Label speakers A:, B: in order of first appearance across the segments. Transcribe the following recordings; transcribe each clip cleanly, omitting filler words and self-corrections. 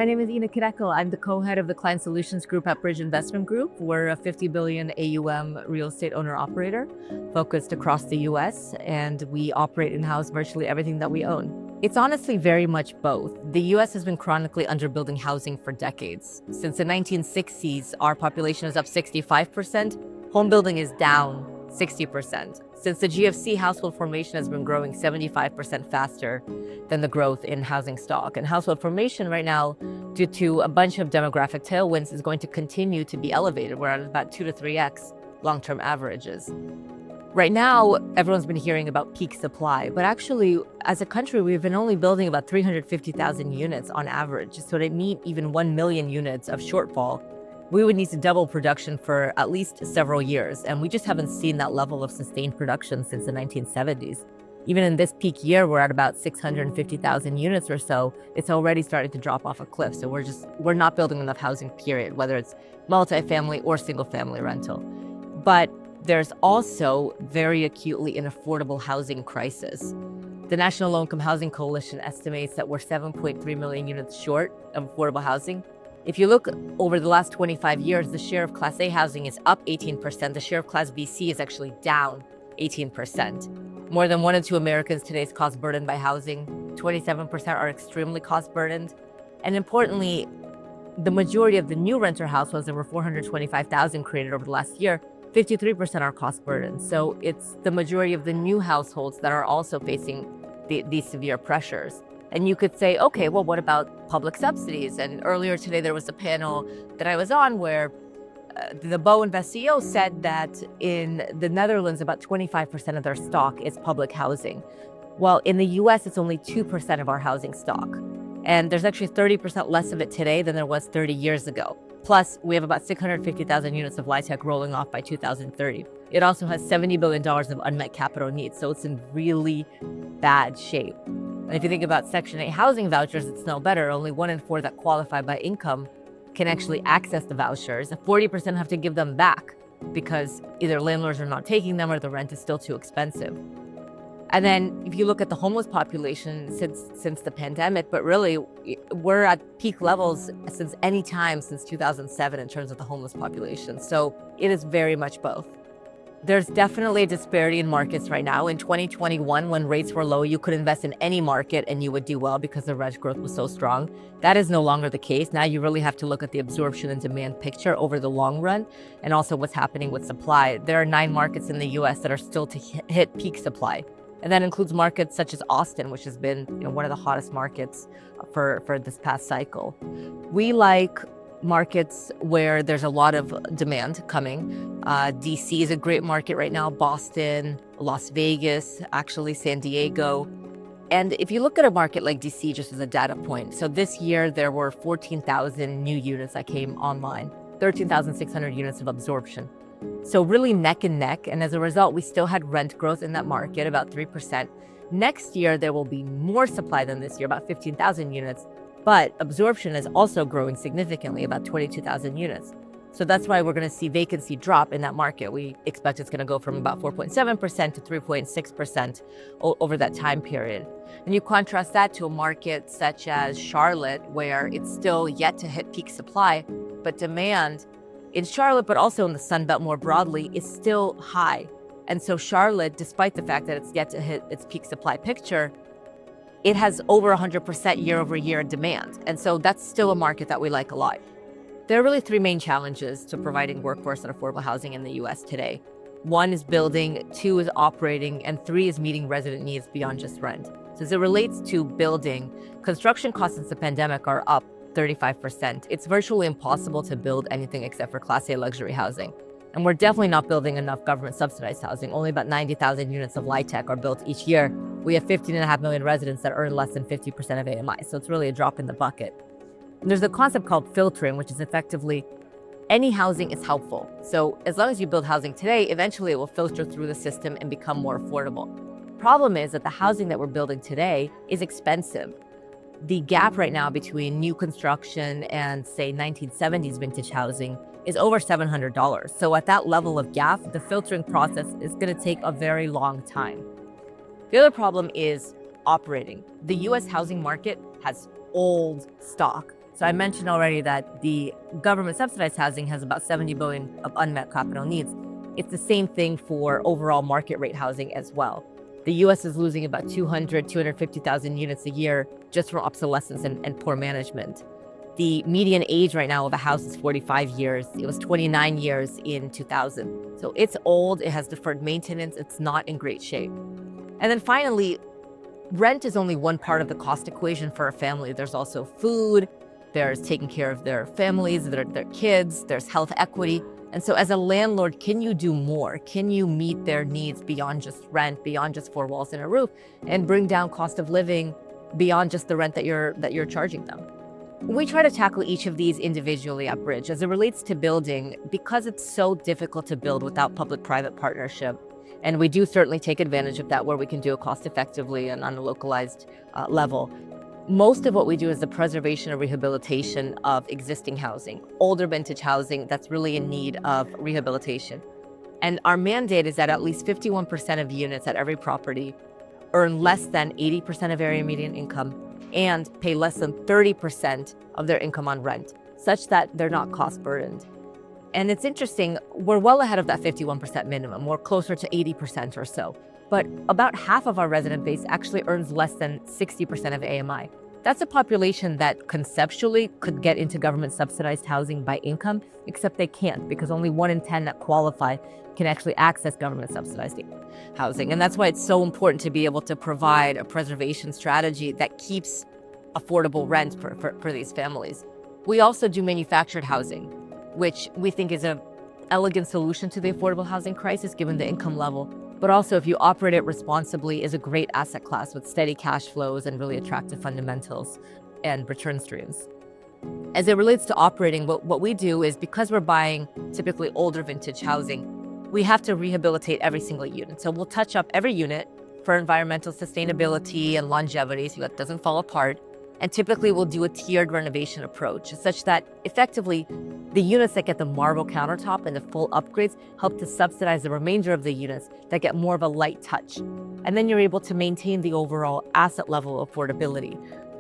A: My name is Khidekel. I'm the co-head of the Client Solutions Group at Bridge Investment Group. We're a 50 billion AUM real estate owner-operator focused across the US, and we operate in-house virtually everything that we own. It's honestly very much both. The US has been chronically underbuilding housing for decades. Since the 1960s, our population is up 65%. Home building is down 60%. Since the GFC, household formation has been growing 75% faster than the growth in housing stock. And household formation right now, due to a bunch of demographic tailwinds, is going to continue to be elevated. We're at about 2 to 3x long-term averages. Right now, everyone's been hearing about peak supply, but actually, as a country, we've been only building about 350,000 units on average. So to meet even 1 million units of shortfall, we would need to double production for at least several years. And we just haven't seen that level of sustained production since the 1970s. Even in this peak year, we're at about 650,000 units or so. It's already starting to drop off a cliff. So we're not building enough housing, period, whether it's multifamily or single family rental. But there's also very acutely an affordable housing crisis. The National Low Income Housing Coalition estimates that we're 7.3 million units short of affordable housing. If you look over the last 25 years, the share of Class A housing is up 18%. The share of Class BC is actually down 18%. More than 1 in 2 Americans today is cost burdened by housing. 27% are extremely cost burdened. And importantly, the majority of the new renter households, there were 425,000 created over the last year, 53% are cost burdened. So it's the majority of the new households that are also facing these severe pressures. And you could say, okay, well, what about public subsidies? And earlier today, there was a panel that I was on where the Bo Invest CEO said that in the Netherlands, about 25% of their stock is public housing. Well, in the US, it's only 2% of our housing stock. And there's actually 30% less of it today than there was 30 years ago. Plus, we have about 650,000 units of LIHTC rolling off by 2030. It also has $70 billion of unmet capital needs, so it's in really bad shape. And if you think about Section 8 housing vouchers, it's no better. Only 1 in 4 that qualify by income can actually access the vouchers. 40% have to give them back because either landlords are not taking them or the rent is still too expensive. And then if you look at the homeless population since the pandemic, but really we're at peak levels since any time since 2007 in terms of the homeless population. So it is very much both. There's definitely a disparity in markets right now. In 2021, when rates were low, you could invest in any market and you would do well because the rent growth was so strong. That is no longer the case. Now you really have to look at the absorption and demand picture over the long run and also what's happening with supply. There are 9 markets in the US that are still to hit peak supply. And that includes markets such as Austin, which has been one of the hottest markets for this past cycle. We like markets where there's a lot of demand coming. DC is a great market right now, Boston, Las Vegas, actually San Diego. And if you look at a market like DC, just as a data point, so this year there were 14,000 new units that came online, 13,600 units of absorption. So really neck and neck. And as a result, we still had rent growth in that market, about 3%. Next year, there will be more supply than this year, about 15,000 units. But absorption is also growing significantly, about 22,000 units. So that's why we're going to see vacancy drop in that market. We expect it's going to go from about 4.7% to 3.6% over that time period. And you contrast that to a market such as Charlotte, where it's still yet to hit peak supply, but demand in Charlotte, but also in the Sun Belt more broadly, is still high. And so Charlotte, despite the fact that it's yet to hit its peak supply picture, it has over 100% year over year demand. And so that's still a market that we like a lot. There are really 3 main challenges to providing workforce and affordable housing in the US today. 1 is building, 2 is operating, and 3 is meeting resident needs beyond just rent. So as it relates to building, construction costs since the pandemic are up 35%. It's virtually impossible to build anything except for Class A luxury housing. And we're definitely not building enough government subsidized housing. Only about 90,000 units of LIHTC are built each year. We have 15.5 million residents that earn less than 50% of AMI. So it's really a drop in the bucket. And there's a concept called filtering, which is effectively any housing is helpful. So as long as you build housing today, eventually it will filter through the system and become more affordable. Problem is that the housing that we're building today is expensive. The gap right now between new construction and, say, 1970s vintage housing is over $700. So at that level of gap, the filtering process is going to take a very long time. The other problem is operating. The US housing market has old stock. So I mentioned already that the government subsidized housing has about 70 billion of unmet capital needs. It's the same thing for overall market rate housing as well. The US is losing about 250,000 units a year just from obsolescence and poor management. The median age right now of a house is 45 years. It was 29 years in 2000. So it's old, it has deferred maintenance, it's not in great shape. And then finally, rent is only one part of the cost equation for a family. There's also food, there's taking care of their families, their kids, there's health equity. And so as a landlord, can you do more? Can you meet their needs beyond just rent, beyond just four walls and a roof, and bring down cost of living beyond just the rent that you're charging them? We try to tackle each of these individually at Bridge. As it relates to building, because it's so difficult to build without public-private partnership, and we do certainly take advantage of that where we can do it cost effectively and on a localized level. Most of what we do is the preservation and rehabilitation of existing housing, older vintage housing that's really in need of rehabilitation. And our mandate is that at least 51% of units at every property earn less than 80% of area median income and pay less than 30% of their income on rent, such that they're not cost burdened. And it's interesting, we're well ahead of that 51% minimum. We're closer to 80% or so. But about half of our resident base actually earns less than 60% of AMI. That's a population that conceptually could get into government subsidized housing by income, except they can't because only 1 in 10 that qualify can actually access government subsidized housing. And that's why it's so important to be able to provide a preservation strategy that keeps affordable rent for these families. We also do manufactured housing, which we think is an elegant solution to the affordable housing crisis given the income level. But also, if you operate it responsibly, is a great asset class with steady cash flows and really attractive fundamentals and return streams. As it relates to operating, what we do is, because we're buying typically older vintage housing, we have to rehabilitate every single unit. So we'll touch up every unit for environmental sustainability and longevity so that doesn't fall apart. And typically we'll do a tiered renovation approach such that effectively the units that get the marble countertop and the full upgrades help to subsidize the remainder of the units that get more of a light touch. And then you're able to maintain the overall asset level affordability.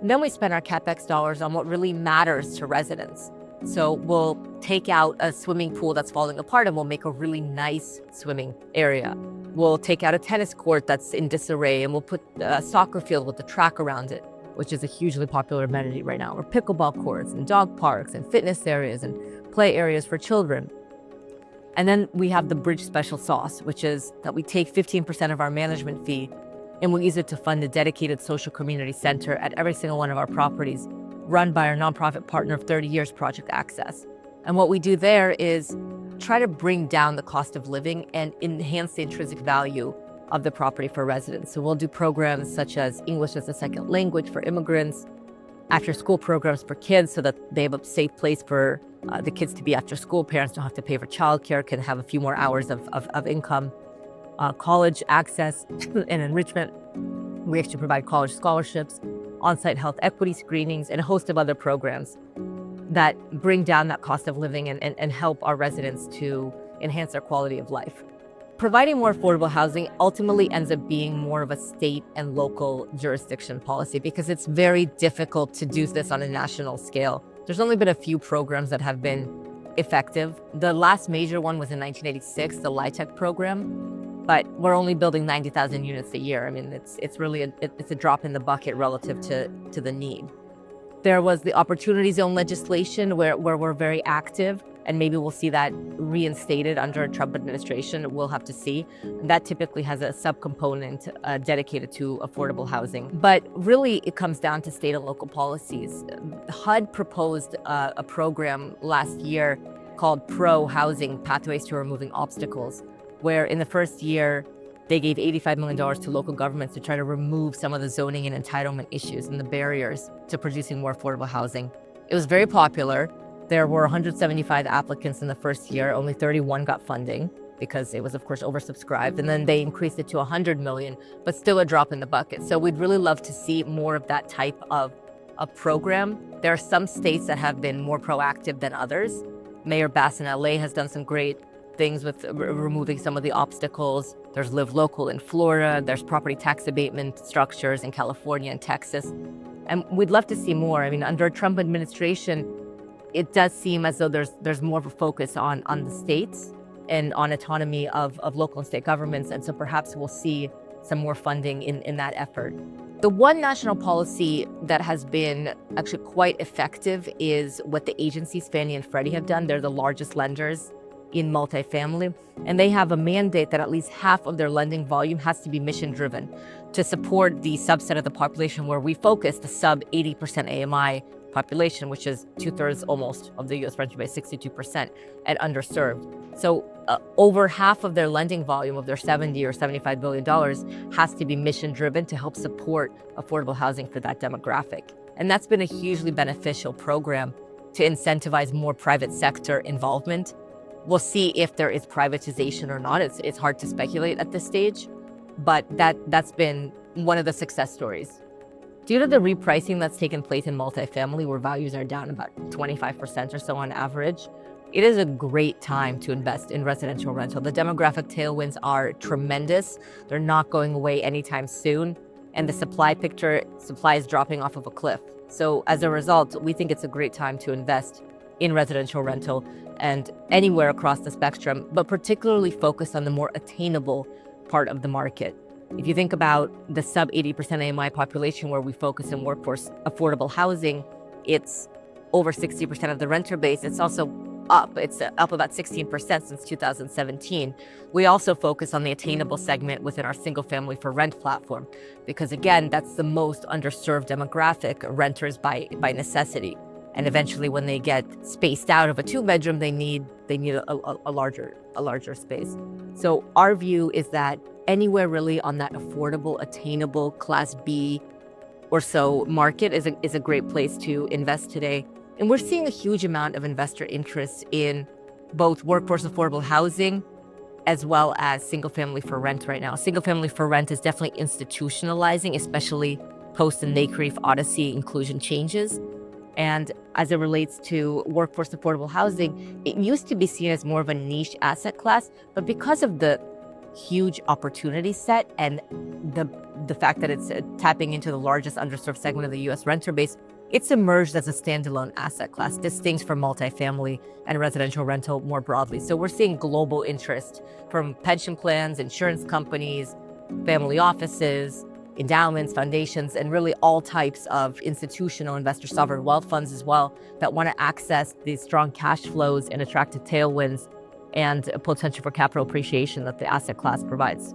A: And then we spend our CapEx dollars on what really matters to residents. So we'll take out a swimming pool that's falling apart and we'll make a really nice swimming area. We'll take out a tennis court that's in disarray and we'll put a soccer field with a track around it, which is a hugely popular amenity right now, or pickleball courts and dog parks and fitness areas and play areas for children. And then we have the Bridge special sauce, which is that we take 15% of our management fee and we use it to fund a dedicated social community center at every single one of our properties, run by our nonprofit partner of 30 years, Project Access. And what we do there is try to bring down the cost of living and enhance the intrinsic value of the property for residents. So we'll do programs such as English as a second language for immigrants, after school programs for kids so that they have a safe place for the kids to be after school. Parents don't have to pay for childcare, can have a few more hours of income. College access and enrichment. We actually provide college scholarships, on-site health equity screenings, and a host of other programs that bring down that cost of living and help our residents to enhance their quality of life. Providing more affordable housing ultimately ends up being more of a state and local jurisdiction policy because it's very difficult to do this on a national scale. There's only been a few programs that have been effective. The last major one was in 1986, the LIHTC program, but we're only building 90,000 units a year. I mean, it's really a drop in the bucket relative to the need. There was the Opportunity Zone legislation where we're very active, and maybe we'll see that reinstated under a Trump administration. We'll have to see. That typically has a subcomponent dedicated to affordable housing. But really, it comes down to state and local policies. HUD proposed a program last year called Pro Housing, Pathways to Removing Obstacles, where in the first year, they gave $85 million to local governments to try to remove some of the zoning and entitlement issues and the barriers to producing more affordable housing. It was very popular. There were 175 applicants in the first year. Only 31 got funding because it was, of course, oversubscribed. And then they increased it to 100 million, but still a drop in the bucket. So we'd really love to see more of that type of a program. There are some states that have been more proactive than others. Mayor Bass in LA has done some great things with removing some of the obstacles. There's Live Local in Florida. There's property tax abatement structures in California and Texas. And we'd love to see more. I mean, under a Trump administration, it does seem as though there's more of a focus on the states and on autonomy of local and state governments. And so perhaps we'll see some more funding in that effort. The one national policy that has been actually quite effective is what the agencies, Fannie and Freddie, have done. They're the largest lenders in multifamily, and they have a mandate that at least half of their lending volume has to be mission-driven to support the subset of the population where we focus, the sub 80% AMI population, which is 2/3 almost of the U.S. renter base, 62%, and underserved. So over half of their lending volume of their $70 or $75 billion has to be mission-driven to help support affordable housing for that demographic. And that's been a hugely beneficial program to incentivize more private sector involvement. We'll see if there is privatization or not. It's hard to speculate at this stage, but that's been one of the success stories. Due to the repricing that's taken place in multifamily, where values are down about 25% or so on average, it is a great time to invest in residential rental. The demographic tailwinds are tremendous. They're not going away anytime soon. And the supply is dropping off of a cliff. So as a result, we think it's a great time to invest in residential rental and anywhere across the spectrum, but particularly focused on the more attainable part of the market. If you think about the sub 80% AMI population where we focus in workforce affordable housing, it's over 60% of the renter base. It's also up. It's up about 16% since 2017. We also focus on the attainable segment within our single family for rent platform, because again, that's the most underserved demographic, renters by necessity. And eventually when they get spaced out of a 2-bedroom, they need a larger space. So our view is that anywhere really on that affordable, attainable Class B or so market is a great place to invest today. And we're seeing a huge amount of investor interest in both workforce affordable housing as well as single family for rent right now. Single family for rent is definitely institutionalizing, especially post the NCREIF Odyssey inclusion changes. And as it relates to workforce affordable housing, it used to be seen as more of a niche asset class, but because of the huge opportunity set and the fact that it's tapping into the largest underserved segment of the U.S. renter base, it's emerged as a standalone asset class, distinct from multifamily and residential rental more broadly. So we're seeing global interest from pension plans, insurance companies, family offices, endowments, foundations, and really all types of institutional investor sovereign wealth funds as well that want to access these strong cash flows and attractive tailwinds and a potential for capital appreciation that the asset class provides.